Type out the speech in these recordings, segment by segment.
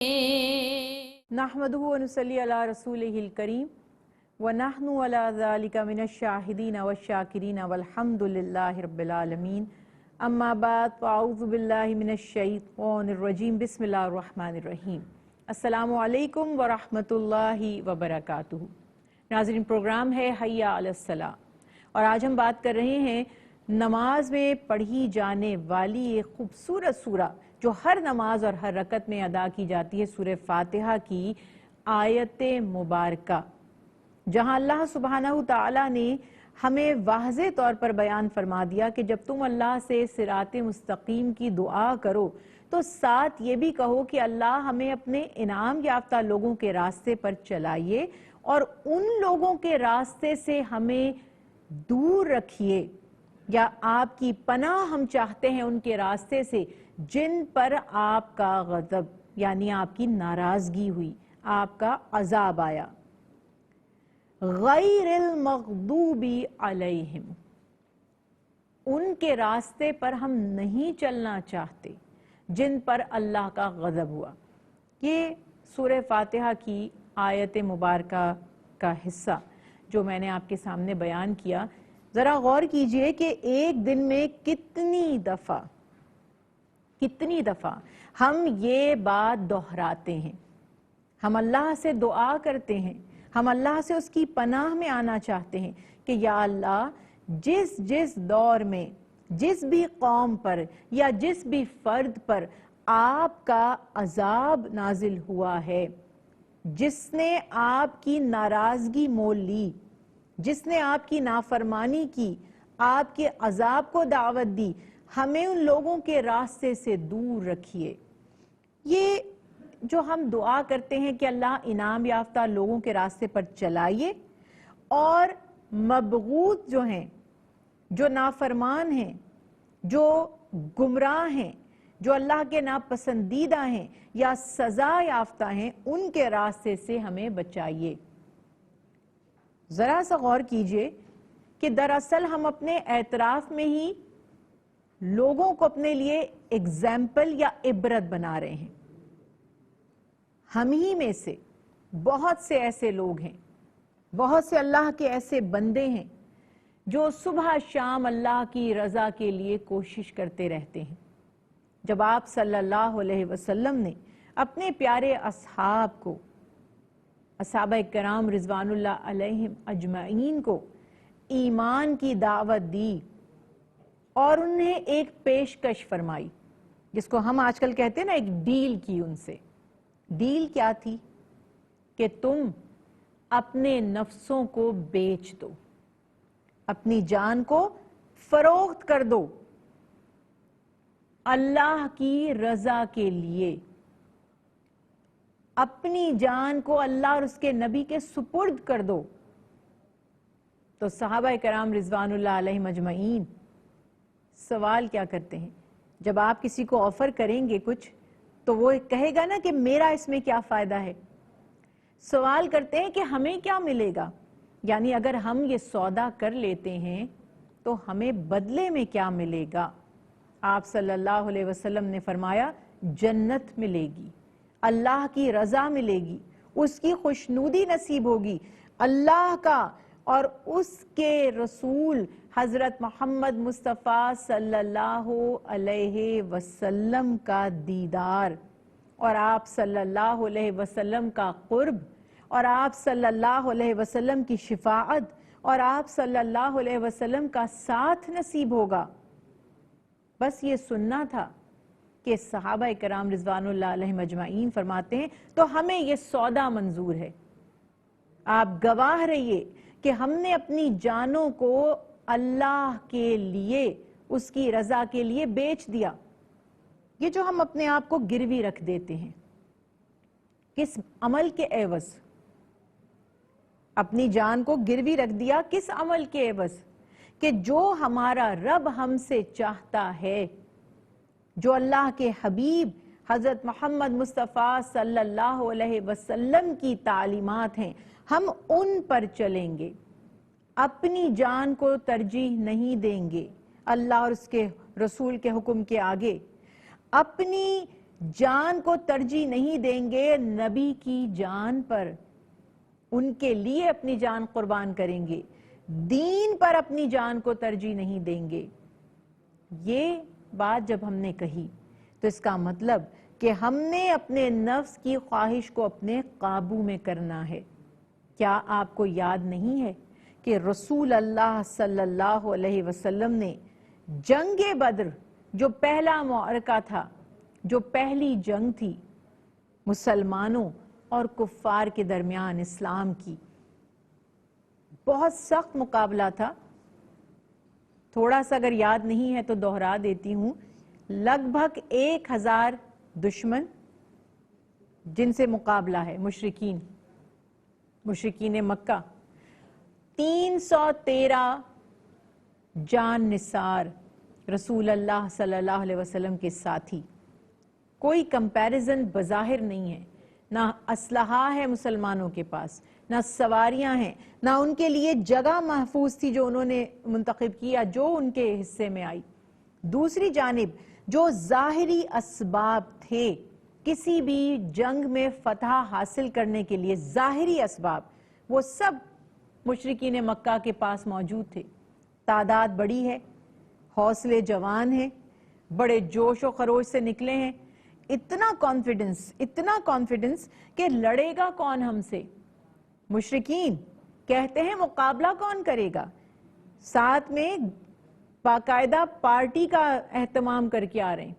نحمدہ ونصلی علی رسولہ الکریم ونحن علی ذالک من الشاہدین والشاکرین والحمد للہ رب العالمین اما بعد فاعوذ باللہ من الشیطان الرجیم بسم اللہ الرحمن الرحیم السلام علیکم ورحمۃ اللہ وبرکاتہ۔ ناظرین، پروگرام ہے حیا علی الصلاۃ اور آج ہم بات کر رہے ہیں نماز میں پڑھی جانے والی ایک خوبصورت سورہ جو ہر نماز اور ہر رکعت میں ادا کی جاتی ہے، سورہ فاتحہ کی آیت مبارکہ، جہاں اللہ سبحانہ تعالیٰ نے ہمیں واضح طور پر بیان فرما دیا کہ جب تم اللہ سے صراط مستقیم کی دعا کرو تو ساتھ یہ بھی کہو کہ اللہ ہمیں اپنے انعام یافتہ لوگوں کے راستے پر چلائیے اور ان لوگوں کے راستے سے ہمیں دور رکھیے، یا آپ کی پناہ ہم چاہتے ہیں ان کے راستے سے جن پر آپ کا غضب یعنی آپ کی ناراضگی ہوئی، آپ کا عذاب آیا۔ غیر المغضوب علیہم، ان کے راستے پر ہم نہیں چلنا چاہتے جن پر اللہ کا غضب ہوا۔ یہ سورہ فاتحہ کی آیت مبارکہ کا حصہ جو میں نے آپ کے سامنے بیان کیا، ذرا غور کیجئے کہ ایک دن میں کتنی دفعہ ہم یہ بات دہراتے ہیں، ہم اللہ سے دعا کرتے ہیں، ہم اللہ سے اس کی پناہ میں آنا چاہتے ہیں کہ یا اللہ جس جس دور میں جس بھی قوم پر یا جس بھی فرد پر آپ کا عذاب نازل ہوا ہے، جس نے آپ کی ناراضگی مول لی، جس نے آپ کی نافرمانی کی، آپ کے عذاب کو دعوت دی، ہمیں ان لوگوں کے راستے سے دور رکھیے۔ یہ جو ہم دعا کرتے ہیں کہ اللہ انعام یافتہ لوگوں کے راستے پر چلائیے، اور مبغوض جو ہیں، جو نافرمان ہیں، جو گمراہ ہیں، جو اللہ کے ناپسندیدہ ہیں یا سزا یافتہ ہیں، ان کے راستے سے ہمیں بچائیے۔ ذرا سا غور کیجئے کہ دراصل ہم اپنے اعتراف میں ہی لوگوں کو اپنے لیے اگزامپل یا عبرت بنا رہے ہیں۔ ہم ہی میں سے بہت سے ایسے لوگ ہیں، بہت سے اللہ کے ایسے بندے ہیں جو صبح شام اللہ کی رضا کے لیے کوشش کرتے رہتے ہیں۔ جب آپ صلی اللہ علیہ وسلم نے اپنے پیارے اصحاب کو، اصحابہ کرام رضوان اللہ علیہم اجمعین کو ایمان کی دعوت دی اور انہیں ایک پیشکش فرمائی، جس کو ہم آج کل کہتے ہیں نا، ایک ڈیل کی ان سے۔ ڈیل کیا تھی؟ کہ تم اپنے نفسوں کو بیچ دو، اپنی جان کو فروخت کر دو اللہ کی رضا کے لیے، اپنی جان کو اللہ اور اس کے نبی کے سپرد کر دو۔ تو صحابہ کرام رضوان اللہ علیہم اجمعین سوال کیا کرتے ہیں؟ جب آپ کسی کو آفر کریں گے کچھ تو وہ کہے گا نا کہ میرا اس میں کیا فائدہ ہے؟ سوال کرتے ہیں کہ ہمیں کیا ملے گا، یعنی اگر ہم یہ سودا کر لیتے ہیں تو ہمیں بدلے میں کیا ملے گا؟ آپ صلی اللہ علیہ وسلم نے فرمایا جنت ملے گی، اللہ کی رضا ملے گی، اس کی خوشنودی نصیب ہوگی، اللہ کا اور اس کے رسول حضرت محمد مصطفیٰ صلی اللہ علیہ وسلم کا دیدار، اور آپ صلی اللہ علیہ وسلم کا قرب، اور آپ صلی اللہ علیہ وسلم کی شفاعت، اور آپ صلی اللہ علیہ وسلم کا ساتھ نصیب ہوگا۔ بس یہ سننا تھا کہ صحابہ کرام رضوان اللہ علیہم اجمعین فرماتے ہیں تو ہمیں یہ سودا منظور ہے، آپ گواہ رہیے کہ ہم نے اپنی جانوں کو اللہ کے لیے، اس کی رضا کے لیے بیچ دیا۔ یہ جو ہم اپنے آپ کو گروی رکھ دیتے ہیں، کس عمل کے عوض؟ اپنی جان کو گروی رکھ دیا کس عمل کے عوض؟ کہ جو ہمارا رب ہم سے چاہتا ہے، جو اللہ کے حبیب حضرت محمد مصطفیٰ صلی اللہ علیہ وسلم کی تعلیمات ہیں، ہم ان پر چلیں گے، اپنی جان کو ترجیح نہیں دیں گے اللہ اور اس کے رسول کے حکم کے آگے، اپنی جان کو ترجیح نہیں دیں گے نبی کی جان پر، ان کے لیے اپنی جان قربان کریں گے، دین پر اپنی جان کو ترجیح نہیں دیں گے۔ یہ بات جب ہم نے کہی تو اس کا مطلب کہ ہم نے اپنے نفس کی خواہش کو اپنے قابو میں کرنا ہے۔ کیا آپ کو یاد نہیں ہے کہ رسول اللہ صلی اللہ علیہ وسلم نے جنگ بدر، جو پہلا معرکہ تھا، جو پہلی جنگ تھی مسلمانوں اور کفار کے درمیان اسلام کی، بہت سخت مقابلہ تھا۔ تھوڑا سا اگر یاد نہیں ہے تو دوہرا دیتی ہوں، لگ بھگ 1000 دشمن جن سے مقابلہ ہے، مشرکین مکہ، 313 جان نثار رسول اللہ صلی اللہ علیہ وسلم کے ساتھی۔ کوئی کمپیریزن بظاہر نہیں ہے، نہ اسلحہ ہے مسلمانوں کے پاس، نہ سواریاں ہیں، نہ ان کے لیے جگہ محفوظ تھی جو انہوں نے منتخب کیا، جو ان کے حصے میں آئی۔ دوسری جانب جو ظاہری اسباب تھے کسی بھی جنگ میں فتح حاصل کرنے کے لیے، ظاہری اسباب، وہ سب مشرکین مکہ کے پاس موجود تھے۔ تعداد بڑی ہے، حوصلے جوان ہیں، بڑے جوش و خروش سے نکلے ہیں، اتنا کانفیڈنس کہ لڑے گا کون ہم سے؟ مشرکین کہتے ہیں مقابلہ کون کرے گا؟ ساتھ میں باقاعدہ پارٹی کا اہتمام کر کے آ رہے ہیں،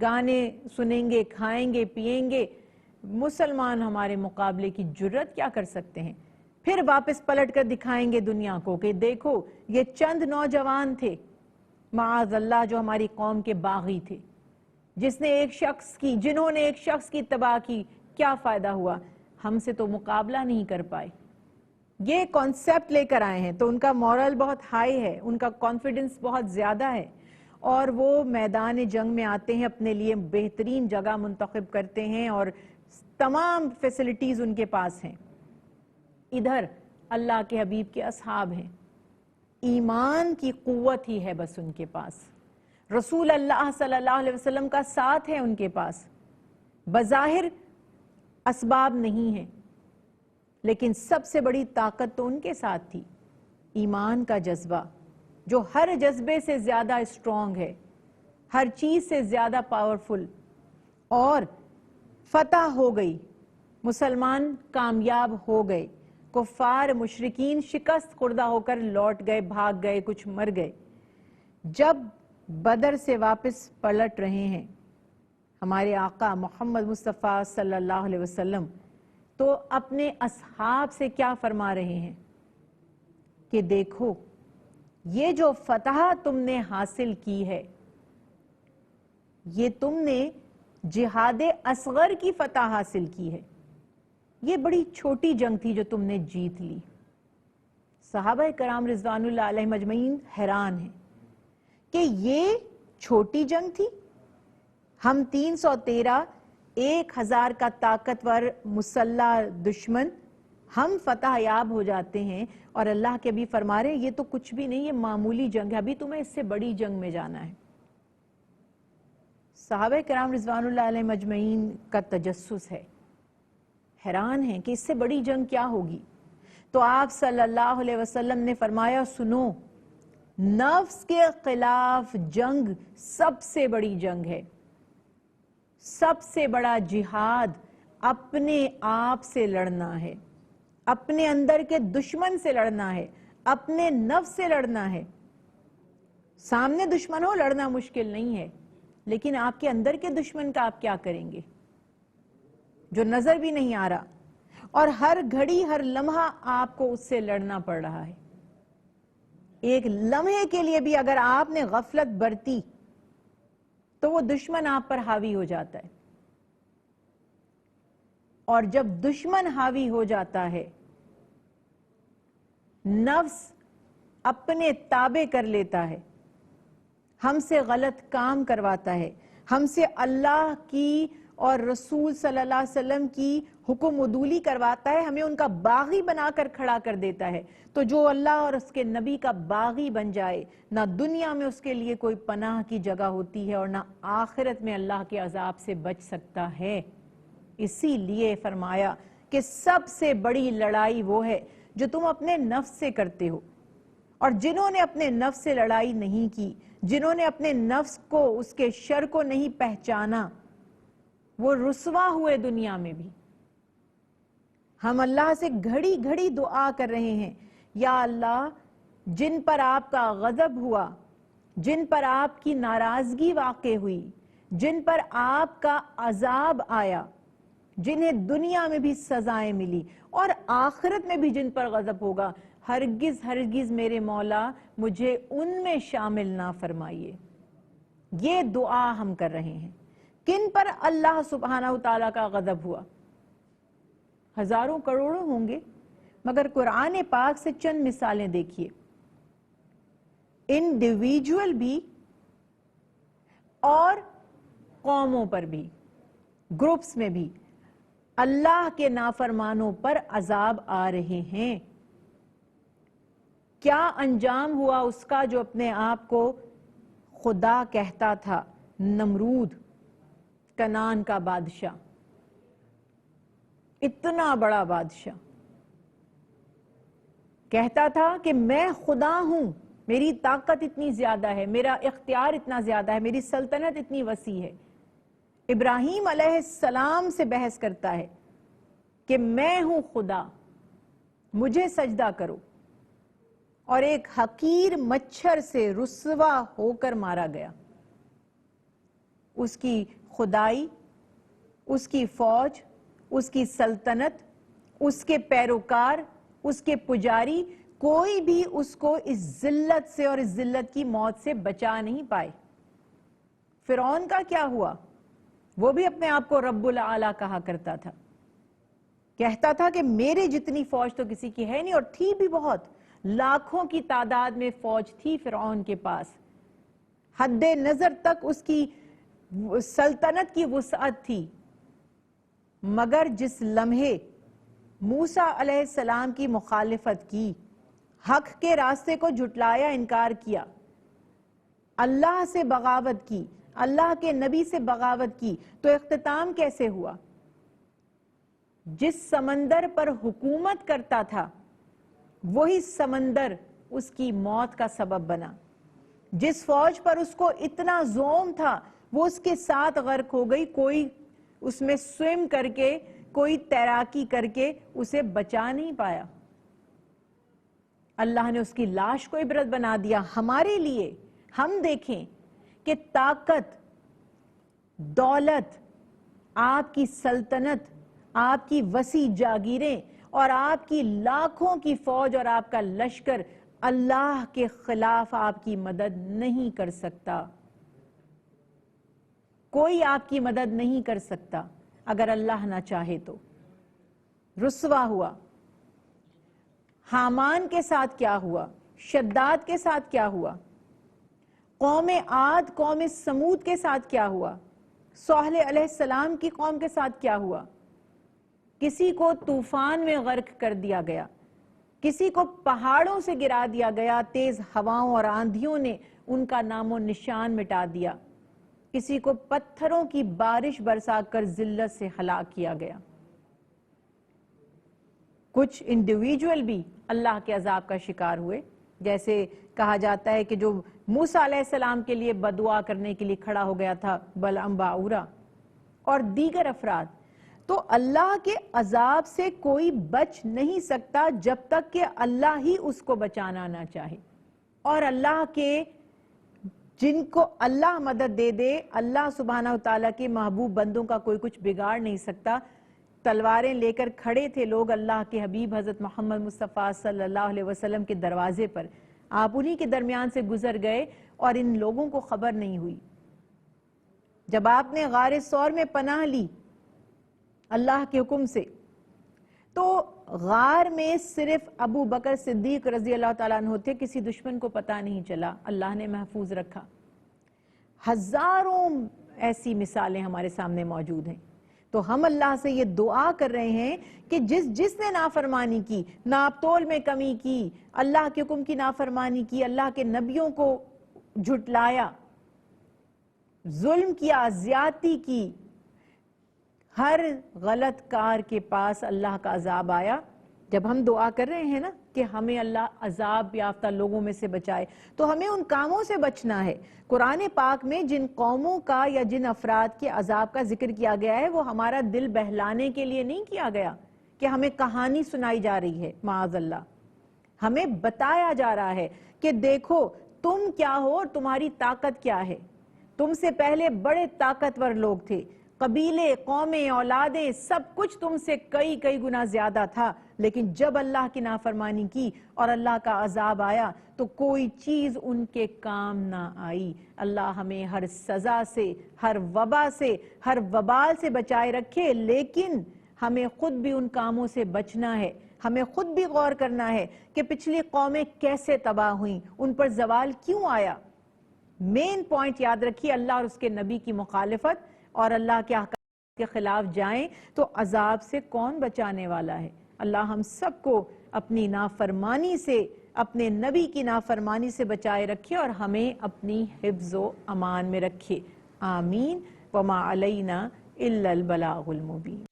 گانے سنیں گے، کھائیں گے، پیئیں گے، مسلمان ہمارے مقابلے کی جرت کیا کر سکتے ہیں؟ پھر واپس پلٹ کر دکھائیں گے دنیا کو کہ دیکھو یہ چند نوجوان تھے معاذ اللہ جو ہماری قوم کے باغی تھے، جنہوں نے ایک شخص کی تباہ کی، کیا فائدہ ہوا؟ ہم سے تو مقابلہ نہیں کر پائے۔ یہ کانسیپٹ لے کر آئے ہیں تو ان کا مورل بہت ہائی ہے، ان کا کانفیڈنس بہت زیادہ ہے، اور وہ میدان جنگ میں آتے ہیں، اپنے لیے بہترین جگہ منتخب کرتے ہیں اور تمام فیسلٹیز ان کے پاس ہیں۔ ادھر اللہ کے حبیب کے اصحاب ہیں، ایمان کی قوت ہی ہے بس ان کے پاس، رسول اللہ صلی اللہ علیہ وسلم کا ساتھ ہے ان کے پاس، بظاہر اسباب نہیں ہیں، لیکن سب سے بڑی طاقت تو ان کے ساتھ تھی، ایمان کا جذبہ جو ہر جذبے سے زیادہ اسٹرانگ ہے، ہر چیز سے زیادہ پاورفل، اور فتح ہو گئی، مسلمان کامیاب ہو گئے، کفار مشرکین شکست خوردہ ہو کر لوٹ گئے، بھاگ گئے، کچھ مر گئے۔ جب بدر سے واپس پلٹ رہے ہیں ہمارے آقا محمد مصطفیٰ صلی اللہ علیہ وسلم، تو اپنے اصحاب سے کیا فرما رہے ہیں کہ دیکھو یہ جو فتح تم نے حاصل کی ہے، یہ تم نے جہاد اصغر کی فتح حاصل کی ہے، یہ بڑی چھوٹی جنگ تھی جو تم نے جیت لی۔ صحابہ کرام رضوان اللہ علیہ مجمعین حیران ہیں کہ یہ چھوٹی جنگ تھی، ہم 313 1000 کا طاقتور مسلح دشمن، ہم فتح یاب ہو جاتے ہیں، اور اللہ کے بھی فرما رہے ہیں یہ تو کچھ بھی نہیں، یہ معمولی جنگ ہے، ابھی تمہیں اس سے بڑی جنگ میں جانا ہے۔ صحابہ کرام رضوان اللہ علیہ مجمعین کا تجسس ہے، حیران ہیں کہ اس سے بڑی جنگ کیا ہوگی۔ تو آپ صلی اللہ علیہ وسلم نے فرمایا سنو، نفس کے خلاف جنگ سب سے بڑی جنگ ہے، سب سے بڑا جہاد اپنے آپ سے لڑنا ہے، اپنے اندر کے دشمن سے لڑنا ہے، اپنے نفس سے لڑنا ہے۔ سامنے دشمن ہو لڑنا مشکل نہیں ہے، لیکن آپ کے اندر کے دشمن کا آپ کیا کریں گے جو نظر بھی نہیں آ رہا، اور ہر گھڑی ہر لمحہ آپ کو اس سے لڑنا پڑ رہا ہے۔ ایک لمحے کے لیے بھی اگر آپ نے غفلت برتی تو وہ دشمن آپ پر حاوی ہو جاتا ہے، اور جب دشمن حاوی ہو جاتا ہے، نفس اپنے تابع کر لیتا ہے، ہم سے غلط کام کرواتا ہے، ہم سے اللہ کی اور رسول صلی اللہ علیہ وسلم کی حکم عدولی کرواتا ہے، ہمیں ان کا باغی بنا کر کھڑا کر دیتا ہے. تو جو اللہ اور اس کے نبی کا باغی بن جائے، نہ دنیا میں اس کے لیے کوئی پناہ کی جگہ ہوتی ہے اور نہ آخرت میں اللہ کے عذاب سے بچ سکتا ہے. اسی لیے فرمایا کہ سب سے بڑی لڑائی وہ ہے جو تم اپنے نفس سے کرتے ہو، اور جنہوں نے اپنے نفس سے لڑائی نہیں کی، جنہوں نے اپنے نفس کو، اس کے شر کو نہیں پہچانا، وہ رسوا ہوئے دنیا میں بھی. ہم اللہ سے گھڑی گھڑی دعا کر رہے ہیں، یا اللہ جن پر آپ کا غضب ہوا، جن پر آپ کی ناراضگی واقع ہوئی، جن پر آپ کا عذاب آیا، جنہیں دنیا میں بھی سزائیں ملی اور آخرت میں بھی جن پر غضب ہوگا، ہرگز ہرگز میرے مولا مجھے ان میں شامل نہ فرمائیے. یہ دعا ہم کر رہے ہیں. کن پر اللہ سبحانہ وتعالیٰ کا غضب ہوا؟ ہزاروں کروڑوں ہوں گے، مگر قرآن پاک سے چند مثالیں دیکھیے. انڈیویجول بھی اور قوموں پر بھی، گروپس میں بھی اللہ کے نافرمانوں پر عذاب آ رہے ہیں. کیا انجام ہوا اس کا جو اپنے آپ کو خدا کہتا تھا؟ نمرود، کنعان کا بادشاہ، اتنا بڑا بادشاہ، کہتا تھا کہ میں خدا ہوں، میری طاقت اتنی زیادہ ہے، میرا اختیار اتنا زیادہ ہے، میری سلطنت اتنی وسیع ہے. ابراہیم علیہ السلام سے بحث کرتا ہے کہ میں ہوں خدا، مجھے سجدہ کرو، اور ایک حقیر مچھر سے رسوا ہو کر مارا گیا. اس کی خدائی، اس کی فوج، اس کی سلطنت، اس کے پیروکار، اس کے پجاری، کوئی بھی اس کو اس ذلت سے اور اس ذلت کی موت سے بچا نہیں پائے. فرعون کا کیا ہوا؟ وہ بھی اپنے آپ کو رب العالی کہا کرتا تھا، کہتا تھا کہ میرے جتنی فوج تو کسی کی ہے نہیں، اور تھی بھی بہت، لاکھوں کی تعداد میں فوج تھی فرعون کے پاس، حد نظر تک اس کی سلطنت کی وسعت تھی. مگر جس لمحے موسیٰ علیہ السلام کی مخالفت کی، حق کے راستے کو جھٹلایا، انکار کیا، اللہ سے بغاوت کی، اللہ کے نبی سے بغاوت کی، تو اختتام کیسے ہوا؟ جس سمندر پر حکومت کرتا تھا وہی سمندر اس کی موت کا سبب بنا. جس فوج پر اس کو اتنا زوم تھا وہ اس کے ساتھ غرق ہو گئی، کوئی اس میں سوئم کر کے، کوئی تیراکی کر کے اسے بچا نہیں پایا. اللہ نے اس کی لاش کو عبرت بنا دیا ہمارے لیے. ہم دیکھیں کہ طاقت، دولت، آپ کی سلطنت، آپ کی وسیع جاگیریں اور آپ کی لاکھوں کی فوج اور آپ کا لشکر اللہ کے خلاف آپ کی مدد نہیں کر سکتا. کوئی آپ کی مدد نہیں کر سکتا اگر اللہ نہ چاہے تو. رسوا ہوا. حامان کے ساتھ کیا ہوا؟ شداد کے ساتھ کیا ہوا؟ قوم عاد، قوم سمود کے ساتھ کیا ہوا؟ صالح علیہ السلام کی قوم کے ساتھ کیا ہوا؟ کسی کو طوفان میں غرق کر دیا گیا، کسی کو پہاڑوں سے گرا دیا گیا، تیز ہواؤں اور آندھیوں نے ان کا نام و نشان مٹا دیا، کسی کو پتھروں کی بارش برسا کر ذلت سے ہلاک کیا گیا. کچھ انڈیویجول بھی اللہ کے عذاب کا شکار ہوئے، جیسے کہا جاتا ہے کہ جو موسیٰ علیہ السلام کے لیے بدعا کرنے کے لیے کھڑا ہو گیا تھا بلعم باعورا اور دیگر افراد. تو اللہ کے عذاب سے کوئی بچ نہیں سکتا جب تک کہ اللہ ہی اس کو بچانا نہ چاہے. اور اللہ کے جن کو اللہ مدد دے دے، اللہ سبحانہ وتعالیٰ کے محبوب بندوں کا کوئی کچھ بگاڑ نہیں سکتا. تلواریں لے کر کھڑے تھے لوگ اللہ کے حبیب حضرت محمد مصطفیٰ صلی اللہ علیہ وسلم کے دروازے پر، آپ انہی کے درمیان سے گزر گئے اور ان لوگوں کو خبر نہیں ہوئی. جب آپ نے غار ثور میں پناہ لی اللہ کے حکم سے، تو غار میں صرف ابو بکر صدیق رضی اللہ تعالیٰ عنہ تھے، کسی دشمن کو پتہ نہیں چلا، اللہ نے محفوظ رکھا. ہزاروں ایسی مثالیں ہمارے سامنے موجود ہیں. تو ہم اللہ سے یہ دعا کر رہے ہیں کہ جس نے نافرمانی کی، ناپ تول میں کمی کی، اللہ کے حکم کی نافرمانی کی، اللہ کے نبیوں کو جھٹلایا، ظلم کیا، زیادتی کی، ہر غلط کار کے پاس اللہ کا عذاب آیا. جب ہم دعا کر رہے ہیں نا کہ ہمیں اللہ عذاب یافتہ لوگوں میں سے بچائے، تو ہمیں ان کاموں سے بچنا ہے. قرآن پاک میں جن قوموں کا یا جن افراد کے عذاب کا ذکر کیا گیا ہے وہ ہمارا دل بہلانے کے لیے نہیں کیا گیا کہ ہمیں کہانی سنائی جا رہی ہے. معاذ اللہ، ہمیں بتایا جا رہا ہے کہ دیکھو تم کیا ہو اور تمہاری طاقت کیا ہے. تم سے پہلے بڑے طاقتور لوگ تھے، قبیلے، قومیں، اولادیں، سب کچھ تم سے کئی گنا زیادہ تھا، لیکن جب اللہ کی نافرمانی کی اور اللہ کا عذاب آیا تو کوئی چیز ان کے کام نہ آئی. اللہ ہمیں ہر سزا سے، ہر وبا سے، ہر وبال سے بچائے رکھے، لیکن ہمیں خود بھی ان کاموں سے بچنا ہے. ہمیں خود بھی غور کرنا ہے کہ پچھلی قومیں کیسے تباہ ہوئیں، ان پر زوال کیوں آیا. مین پوائنٹ یاد رکھیے، اللہ اور اس کے نبی کی مخالفت اور اللہ کے احکام کے خلاف جائیں تو عذاب سے کون بچانے والا ہے. اللہ ہم سب کو اپنی نافرمانی سے، اپنے نبی کی نافرمانی سے بچائے رکھے اور ہمیں اپنی حفظ و امان میں رکھے. آمین. وما علینا الا البلاغ المبین.